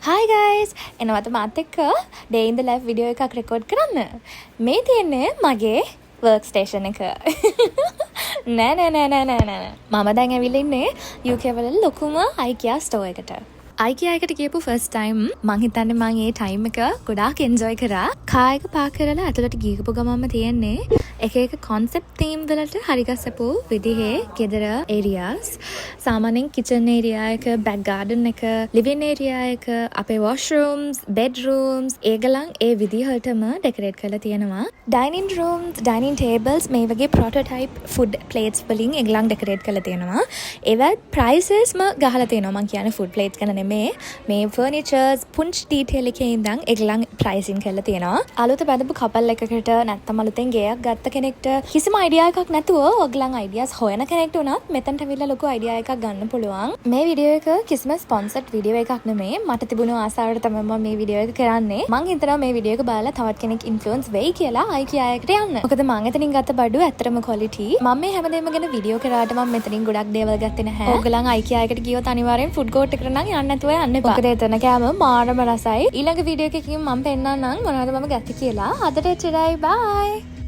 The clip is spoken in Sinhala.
Hi guys! එනවත මාත් එක්ක day in the life video එකක් record කරන්න. මේ තියෙන්නේ මගේ work station එක. නෑ. මම දැන් ඇවිල්ලා ඉන්නේ UK වල ලොකුම IKEA store එකට. IKEA එකට ගියපු first time මං හිතන්නේ මං ඒ time එක ගොඩාක් enjoy කරා. car එක park කරලා ඇතුළට ගියපු ගමන්ම තියෙන්නේ එක concept theme වලට හරිගස්සපු විදිහේ ගෙදර areas. සාමාන්‍යයෙන් kitchen area එක, back garden එක, living area එක, අපේ washrooms, bedrooms ඒගලන් ඒ විදිහටම decorate කරලා තියෙනවා. Dining rooms, dining tables මේ වගේ prototype food plates වලින් ඒගලන් decorate කරලා තියෙනවා. ඒවා prices ම ගහලා තියෙනවා. මං කියන්නේ food plates ගැන නෙමෙයි. මේ furnitures පුංචි detail එකේ ඉඳන් ඒගලන් pricing කරලා තියෙනවා. අලුත බඳපු couple එකකට නැත්තම් අලුතෙන් ගෙයක් ගත්ත කෙනෙක්ට කිසිම idea එකක් නැතුව ඔයගලන් ideas හොයන කෙනෙක්ට උනත් මෙතනට අවිල්ලා ලොකු idea එකක් ගන්න පුළුවන්. මේ වීඩියෝ එක කිසිම sponsored වීඩියෝ එකක් නෙමෙයි. මට තිබුණු ආසාවට තමයි මම මේ වීඩියෝ එක කරන්නේ. මං හිතනවා මේ වීඩියෝ එක බලලා තවත් කෙනෙක් influence වෙයි කියලා IKEA එකට යන්න. මොකද මං එතනින් ගත්ත බඩු ඇත්තටම quality. මම මේ හැමදේම ගැන වීඩියෝ කරාට මම මෙතනින් ගොඩක් දේවල් ගත්තේ නැහැ. ඔයගලන් IKEA එකට ගියොත් අනිවාර්යෙන් food court එකට නම් යන්න නැතුව යන්න එපා. මොකද එතන කෑම මාරම රසයි. ඊළඟ වීඩියෝ එකකින් මම පෙන්නන්නම් මොනවද මම ගත්තේ කියලා. අදට එච්චරයි. bye.